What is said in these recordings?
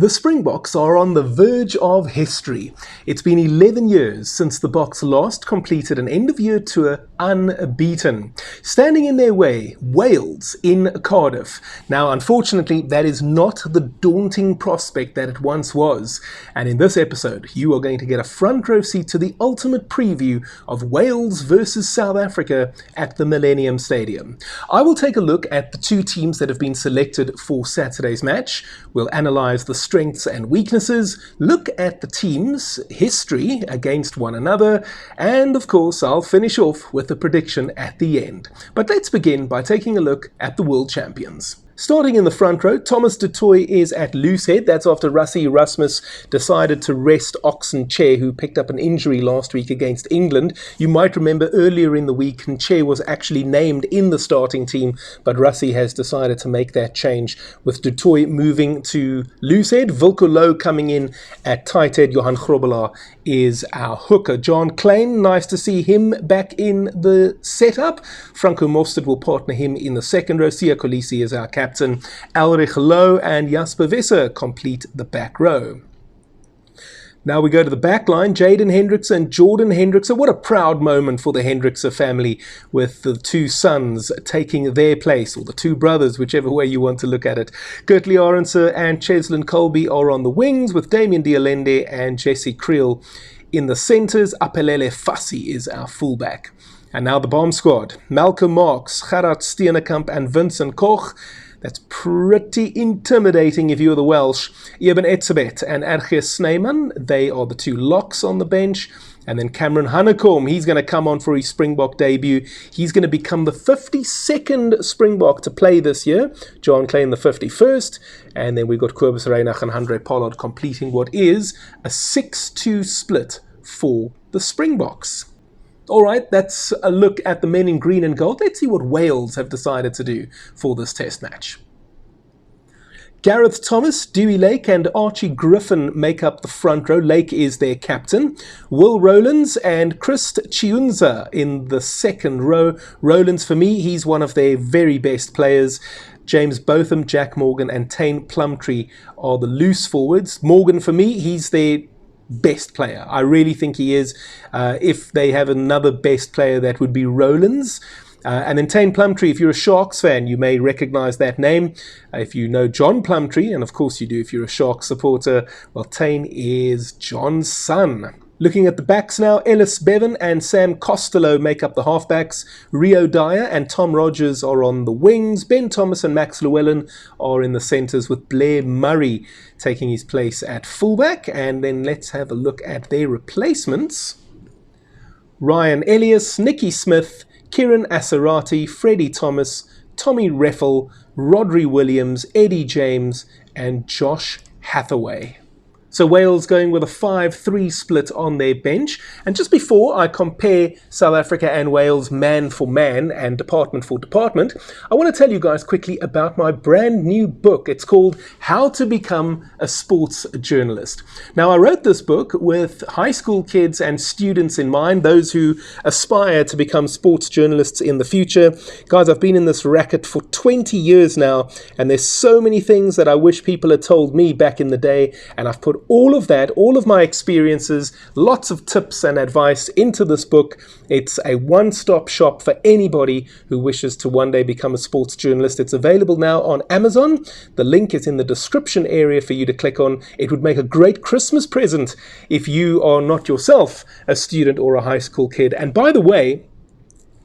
The Springboks are on the verge of history. It's been 11 years since the Boks last completed an end-of-year tour unbeaten. Standing in their way, Wales in Cardiff. Now, unfortunately, that is not the daunting prospect that it once was. And in this episode, you are going to get a front row seat to the ultimate preview of Wales versus South Africa at the Millennium Stadium. I will take a look at the two teams that have been selected for Saturday's match. We'll analyse the strengths and weaknesses, look at the team's history against one another, and of course I'll finish off with a prediction at the end. But let's begin by taking a look at the world champions. Starting in the front row, Thomas du Toit is at loosehead. That's after Rassie Erasmus decided to rest Oxenchair, who picked up an injury last week against England. You might remember earlier in the week, Nchair was actually named in the starting team, but Rassie has decided to make that change, with du Toit moving to loosehead. Wilco Louw coming in at tight head. Johan Grobbelaar is our hooker. John Klein, nice to see him back in the setup. Franco Mostert will partner him in the second row. Siya Kolisi is our captain. Elrich Louw and Jasper Visser complete the back row. Now we go to the back line, Jaden Hendrikse and Jordan Hendrikse. What a proud moment for the Hendrikse family, with the two sons taking their place, or the two brothers, whichever way you want to look at it. Gertley Arendse and Cheslin Colby are on the wings, with Damien Dialende and Jesse Creel in the centres. Apelele Fassi is our fullback. And now the bomb squad, Malcolm Marx, Gerard Steenekamp and Vincent Koch. That's pretty intimidating if you're the Welsh. Eben Etzebeth and Ergies Snyman, they are the two locks on the bench. And then Cameron Hanekom, he's going to come on for his Springbok debut. He's going to become the 52nd Springbok to play this year. John Klein the 51st. And then we've got Kobus Reinach and Andre Pollard completing what is a 6-2 split for the Springboks. All right, that's a look at the men in green and gold. Let's see what Wales have decided to do for this test match. Gareth Thomas, Dewey Lake and Archie Griffin make up the front row. Lake is their captain. Will Rowlands and Chris Chiunza in the second row. Rowlands, for me, he's one of their very best players. James Botham, Jack Morgan and Tane Plumtree are the loose forwards. Morgan, for me, he's their best player. I really think he is. If they have another best player, that would be Rowlands. And then Tane Plumtree, if you're a Sharks fan, you may recognise that name. If you know John Plumtree, and of course you do if you're a Sharks supporter, well, Tane is John's son. Looking at the backs now, Ellis Bevan and Sam Costello make up the halfbacks. Rio Dyer and Tom Rogers are on the wings. Ben Thomas and Max Llewellyn are in the centres, with Blair Murray taking his place at fullback. And then let's have a look at their replacements. Ryan Elias, Nicky Smith, Kieran Asarati, Freddie Thomas, Tommy Reffel, Rodri Williams, Eddie James and Josh Hathaway. So Wales going with a 5-3 split on their bench. And just before I compare South Africa and Wales man for man and department for department, I want to tell you guys quickly about my brand new book. It's called How to Become a Sports Journalist. Now, I wrote this book with high school kids and students in mind, those who aspire to become sports journalists in the future. Guys, I've been in this racket for 20 years now, and there's so many things that I wish people had told me back in the day, and I've put all of that, all of my experiences, lots of tips and advice into this book. It's a one-stop shop for anybody who wishes to one day become a sports journalist. It's available now on Amazon. The link is in the description area for you to click on. It would make a great Christmas present if you are not yourself a student or a high school kid. And by the way,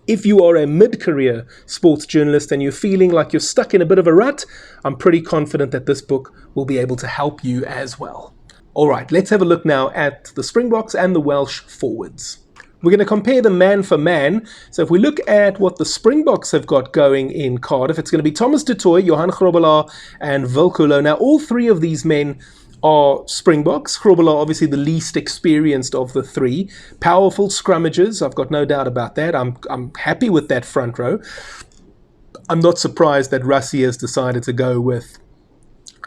if you are a mid-career sports journalist and you're feeling like you're stuck in a bit of a rut, I'm pretty confident that this book will be able to help you as well. All right, let's have a look now at the Springboks and the Welsh forwards. We're going to compare them man for man. So if we look at what the Springboks have got going in Cardiff, it's going to be Thomas du Toit, Johan Grobbelaar and Wilco Louw. Now, all three of these men are Springboks. Grobbelaar, obviously the least experienced of the three. Powerful scrummagers, I've got no doubt about that. I'm happy with that front row. I'm not surprised that Rassie has decided to go with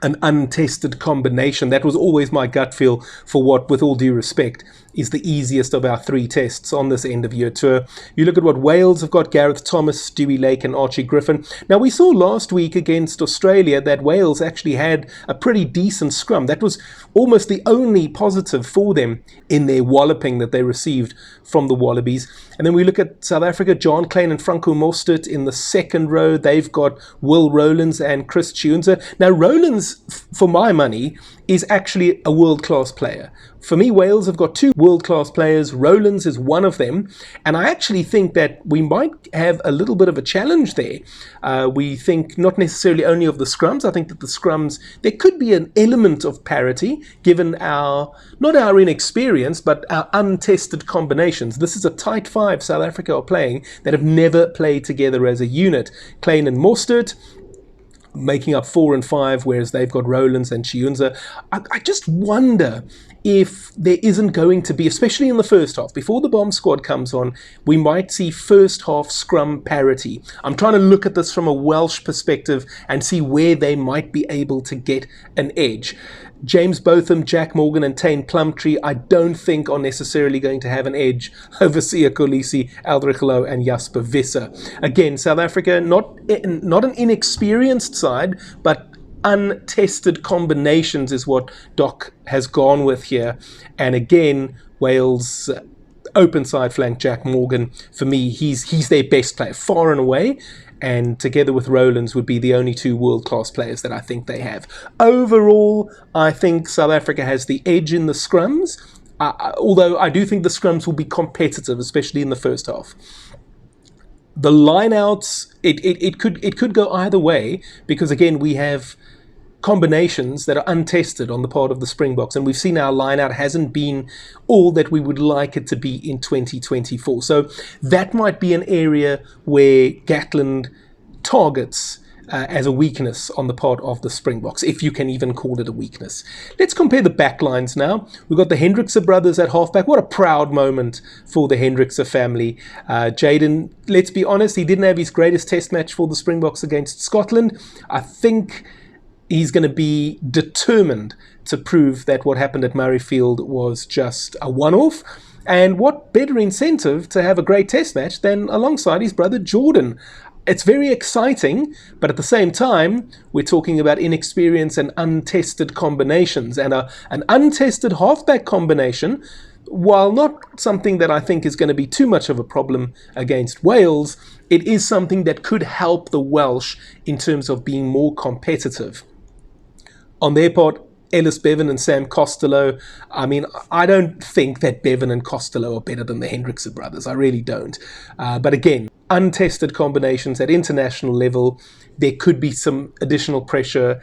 an untested combination. That was always my gut feel for what, with all due respect, is the easiest of our 3 tests on this end of year tour. You look at what Wales have got: Gareth Thomas, Dewey Lake and Archie Griffin. Now, we saw last week against Australia that Wales actually had a pretty decent scrum. That was almost the only positive for them in their walloping that they received from the Wallabies. And then we look at South Africa: John Klein and Franco Mostert in the second row. They've got Will Rowlands and Chris Chiunza. Now, Rowlands, for my money, is actually a world-class player. For me, Wales have got 2 world-class players. Rowlands is one of them. And I actually think that we might have a little bit of a challenge there. We think not necessarily only of the scrums. I think that the scrums, there could be an element of parity given our, not our inexperience, but our untested combinations. This is a tight 5 South Africa are playing that have never played together as a unit. Klein and Mostert making up 4 and 5, whereas they've got Rowlands and Chiunza. I just wonder if there isn't going to be, especially in the first half, before the bomb squad comes on, we might see first half scrum parity. I'm trying to look at this from a Welsh perspective and see where they might be able to get an edge. James Botham, Jack Morgan and Tane Plumtree, I don't think are necessarily going to have an edge over Siya Kolisi, Aldrich Lowe and Jasper Visser. Again, South Africa, not an inexperienced side, but untested combinations is what Doc has gone with here. And again, Wales open side flank Jack Morgan, for me, he's their best player, far and away. And together with Rowlands would be the only 2 world-class players that I think they have. Overall, I think South Africa has the edge in the scrums, although I do think the scrums will be competitive, especially in the first half. The line-outs, it could go either way, because again, we have combinations that are untested on the part of the Springboks, and we've seen our line-out hasn't been all that we would like it to be in 2024. So that might be an area where Gatland targets as a weakness on the part of the Springboks, if you can even call it a weakness. Let's compare the backlines now. We've got the Hendrickse brothers at halfback. What a proud moment for the Hendrickse family. Jaden, let's be honest, he didn't have his greatest test match for the Springboks against Scotland. I think he's going to be determined to prove that what happened at Murrayfield was just a one-off. And what better incentive to have a great test match than alongside his brother Jordan? It's very exciting, but at the same time, we're talking about inexperience and untested combinations. And an untested halfback combination, while not something that I think is going to be too much of a problem against Wales, it is something that could help the Welsh in terms of being more competitive. On their part, Ellis Bevan and Sam Costello, I mean, I don't think that Bevan and Costello are better than the Hendrickse brothers. I really don't. But again, untested combinations at international level, there could be some additional pressure.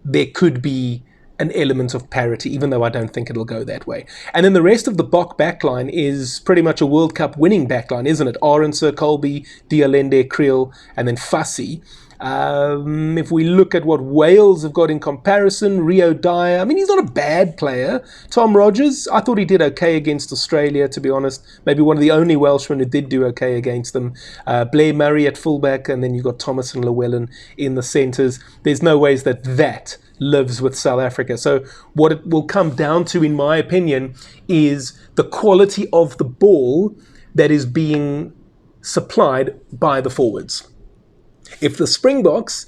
There could be an element of parity, even though I don't think it'll go that way. And then the rest of the Bok backline is pretty much a World Cup winning backline, isn't it? Arendse, Colby, Dialende, Creel, and then Fassi. If we look at what Wales have got in comparison, Rio Dyer, I mean, he's not a bad player. Tom Rogers, I thought he did okay against Australia, to be honest. Maybe one of the only Welshmen who did do okay against them. Blair Murray at fullback, and then you've got Thomas and Llewellyn in the centres. There's no ways that lives with South Africa. So what it will come down to, in my opinion, is the quality of the ball that is being supplied by the forwards. If the Springboks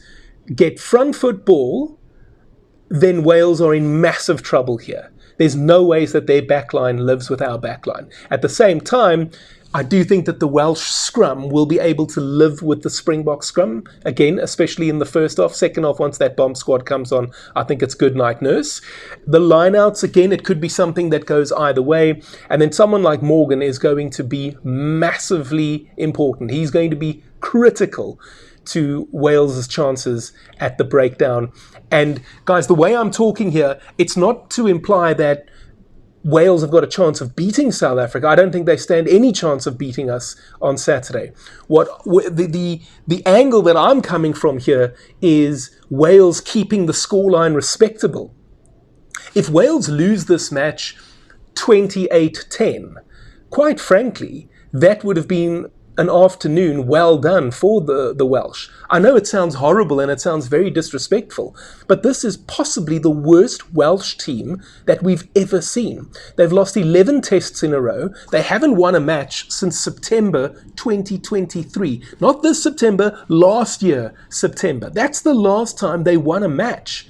get front foot ball, then Wales are in massive trouble here. There's no ways that their backline lives with our backline. At the same time, I do think that the Welsh scrum will be able to live with the Springbok scrum, again, especially in the first half. Second half, once that bomb squad comes on, I think it's good night nurse. The lineouts, again, it could be something that goes either way. And then someone like Morgan is going to be massively important. He's going to be critical to Wales's chances at the breakdown. And guys, the way I'm talking here, it's not to imply that Wales have got a chance of beating South Africa. I don't think they stand any chance of beating us on Saturday. The angle that I'm coming from here is Wales keeping the scoreline respectable. If Wales lose this match 28-10, quite frankly, that would have been an afternoon well done for the Welsh. I know it sounds horrible and it sounds very disrespectful, but this is possibly the worst Welsh team that we've ever seen. They've lost 11 tests in a row. They haven't won a match since September 2023. Not this September, last year, September. That's the last time they won a match.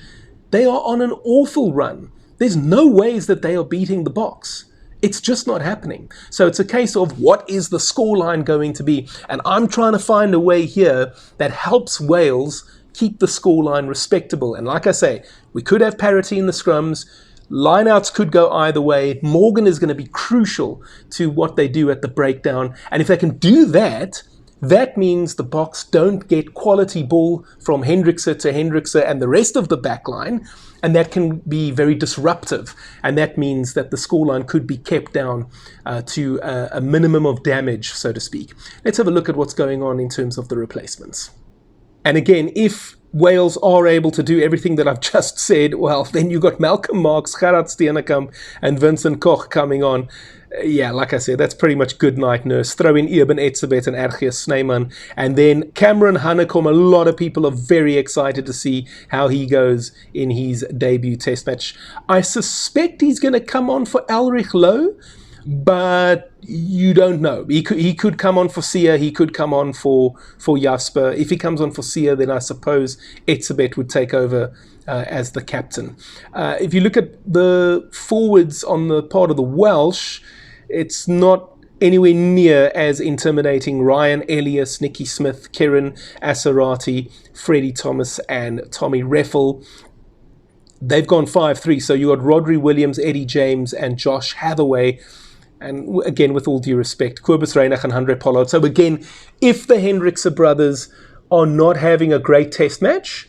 They are on an awful run. There's no ways that they are beating the Boks. It's just not happening. So it's a case of what is the scoreline going to be? And I'm trying to find a way here that helps Wales keep the scoreline respectable. And like I say, we could have parity in the scrums. Lineouts could go either way. Morgan is going to be crucial to what they do at the breakdown. And if they can do that, that means the Boks don't get quality ball from Hendrikse to Hendrikse and the rest of the back line, and that can be very disruptive. And that means that the scoreline could be kept down to a minimum of damage, so to speak. Let's have a look at what's going on in terms of the replacements. And again, if Wales are able to do everything that I've just said, well, then you've got Malcolm Marx, Gerard Steenekamp, and Vincent Koch coming on. Yeah, like I said, that's pretty much good night nurse. Throw in Eben Etzebeth and Ergius Snyman. And then Cameron Hanekom, a lot of people are very excited to see how he goes in his debut test match. I suspect he's going to come on for Elrich Lowe, but you don't know. He could come on for Sia, he could come on for Jasper. If he comes on for Sia, then I suppose Etzebeth would take over as the captain. If you look at the forwards on the part of the Welsh, it's not anywhere near as intimidating. Ryan Elias, Nicky Smith, Kieran Asarati, Freddie Thomas, and Tommy Reffel. They've gone 5-3, so you got Rodri Williams, Eddie James, and Josh Hathaway. And again, with all due respect, Kobus Reinach and Andre Pollard. So again, if the Hendrikse brothers are not having a great test match,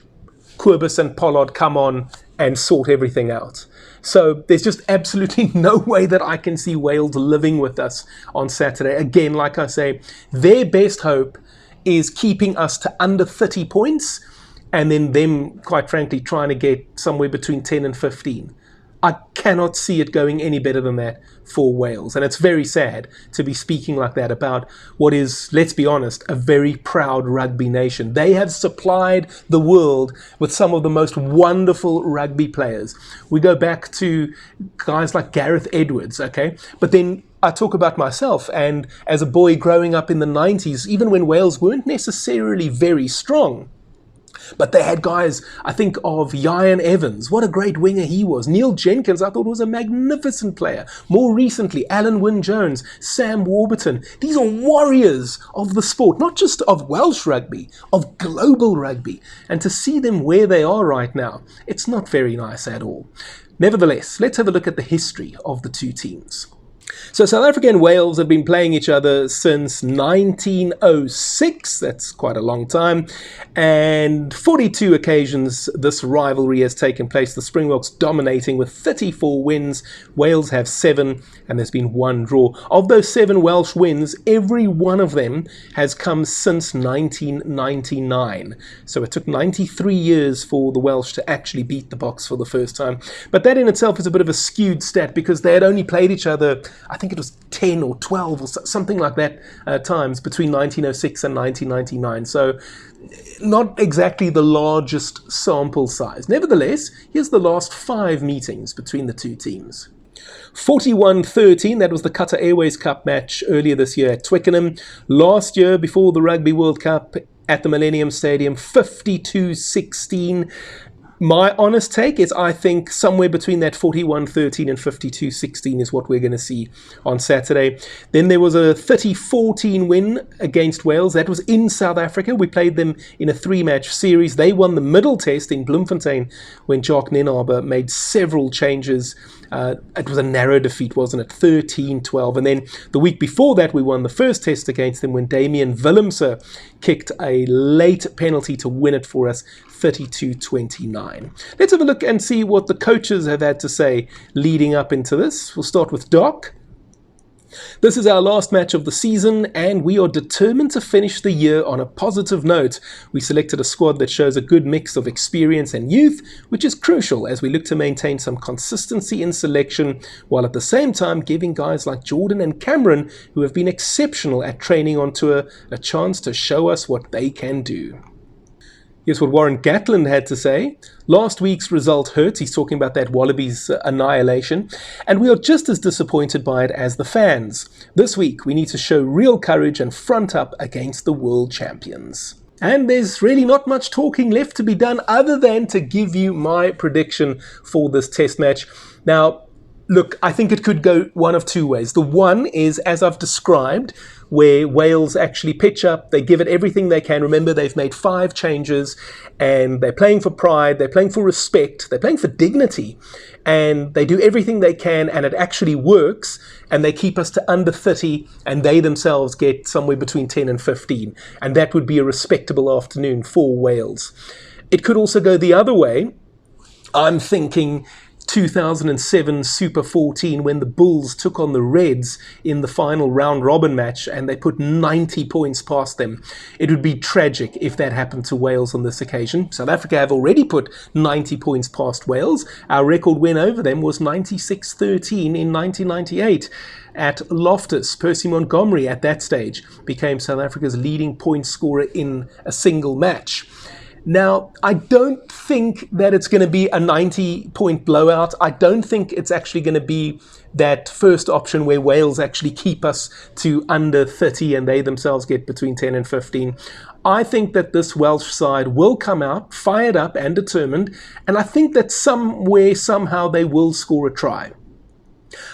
Kobus and Pollard come on and sort everything out. So there's just absolutely no way that I can see Wales living with us on Saturday. Again, like I say, their best hope is keeping us to under 30 points and then them, quite frankly, trying to get somewhere between 10 and 15. I cannot see it going any better than that for Wales. And it's very sad to be speaking like that about what is, let's be honest, a very proud rugby nation. They have supplied the world with some of the most wonderful rugby players. We go back to guys like Gareth Edwards, okay? But then I talk about myself, and as a boy growing up in the 90s, even when Wales weren't necessarily very strong, but they had guys, I think of Ian Evans. What a great winger he was. Neil Jenkins, I thought, was a magnificent player. More recently, Alan Wynne-Jones, Sam Warburton. These are warriors of the sport, not just of Welsh rugby, of global rugby. And to see them where they are right now, it's not very nice at all. Nevertheless, let's have a look at the history of the two teams. So South Africa and Wales have been playing each other since 1906. That's quite a long time. And 42 occasions this rivalry has taken place. The Springboks dominating with 34 wins. Wales have 7, and there's been 1 draw. Of those 7 Welsh wins, every one of them has come since 1999. So it took 93 years for the Welsh to actually beat the Boks for the first time. But that in itself is a bit of a skewed stat because they had only played each other, I think it was 10 or 12 or something like that times between 1906 and 1999. So not exactly the largest sample size. Nevertheless, here's the last 5 meetings between the two teams. 41-13, that was the Qatar Airways Cup match earlier this year at Twickenham. Last year, before the Rugby World Cup at the Millennium Stadium, 52-16. My honest take is I think somewhere between that 41-13 and 52-16 is what we're going to see on Saturday. Then there was a 30-14 win against Wales. That was in South Africa. We played them in a 3-match series. They won the middle test in Bloemfontein when Jacques Nienaber made several changes. It was a narrow defeat, wasn't it? 13-12. And then the week before that, we won the first test against them when Damian Willemse kicked a late penalty to win it for us, 32-29. Let's have a look and see what the coaches have had to say leading up into this. We'll start with Doc. This is our last match of the season, and we are determined to finish the year on a positive note. We selected a squad that shows a good mix of experience and youth, which is crucial as we look to maintain some consistency in selection, while at the same time giving guys like Jordan and Cameron, who have been exceptional at training on tour, a chance to show us what they can do. Here's what Warren Gatland had to say. Last week's result hurt. He's talking about that Wallabies annihilation. And we are just as disappointed by it as the fans. This week, we need to show real courage and front up against the world champions. And there's really not much talking left to be done other than to give you my prediction for this test match. Now, look, I think it could go one of two ways. The one is, as I've described, where Wales actually pitch up, they give it everything they can. Remember, they've made 5 changes, and they're playing for pride, they're playing for respect, they're playing for dignity, and they do everything they can, and it actually works, and they keep us to under 30, and they themselves get somewhere between 10 and 15, and that would be a respectable afternoon for Wales. It could also go the other way. I'm thinking 2007 Super 14 when the Bulls took on the Reds in the final round robin match and they put 90 points past them. It would be tragic if that happened to Wales on this occasion. South Africa have already put 90 points past Wales. Our record win over them was 96-13 in 1998 at Loftus. Percy Montgomery at that stage became South Africa's leading point scorer in a single match. Now, I don't think that it's going to be a 90-point blowout. I don't think it's actually going to be that first option where Wales actually keep us to under 30 and they themselves get between 10 and 15. I think that this Welsh side will come out fired up and determined, and I think that somewhere, somehow, they will score a try.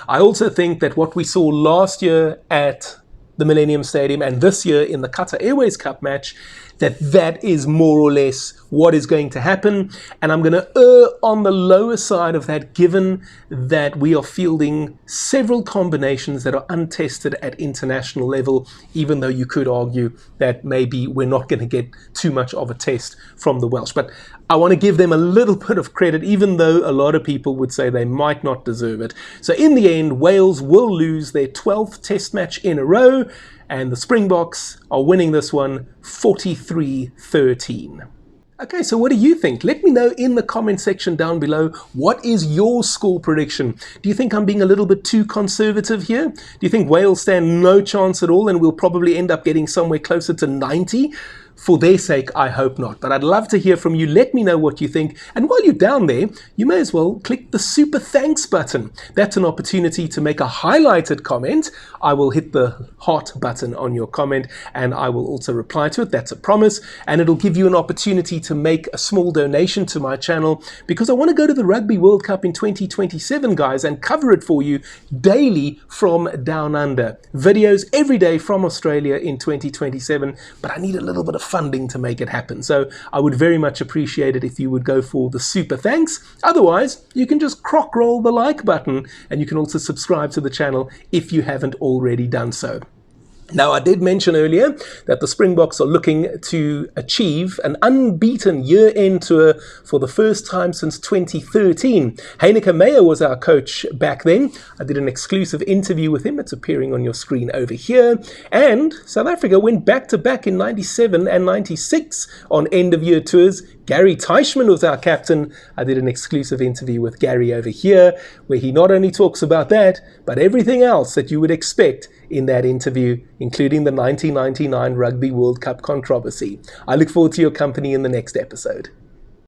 I also think that what we saw last year at the Millennium Stadium and this year in the Qatar Airways Cup match, that is more or less what is going to happen. And I'm going to err on the lower side of that, given that we are fielding several combinations that are untested at international level, even though you could argue that maybe we're not going to get too much of a test from the Welsh. But I want to give them a little bit of credit, even though a lot of people would say they might not deserve it. So in the end, Wales will lose their 12th test match in a row, and the Springboks are winning this one 43-13. Okay, so what do you think? Let me know in the comment section down below. What is your score prediction? Do you think I'm being a little bit too conservative here? Do you think Wales stand no chance at all and we'll probably end up getting somewhere closer to 90? For their sake, I hope not. But I'd love to hear from you. Let me know what you think. And while you're down there, you may as well click the super thanks button. That's an opportunity to make a highlighted comment. I will hit the heart button on your comment and I will also reply to it. That's a promise. And it'll give you an opportunity to make a small donation to my channel, because I want to go to the Rugby World Cup in 2027, guys, and cover it for you daily from down under. Videos every day from Australia in 2027, but I need a little bit of funding to make it happen. So I would very much appreciate it if you would go for the super thanks. Otherwise, you can just crock roll the like button, and you can also subscribe to the channel if you haven't already done so. Now, I did mention earlier that the Springboks are looking to achieve an unbeaten year-end tour for the first time since 2013. Heineke Meyer was our coach back then. I did an exclusive interview with him. It's appearing on your screen over here. And South Africa went back-to-back in 97 and 96 on end-of-year tours. Gary Teichmann was our captain. I did an exclusive interview with Gary over here, where he not only talks about that, but everything else that you would expect in that interview, including the 1999 Rugby World Cup controversy. I look forward to your company in the next episode.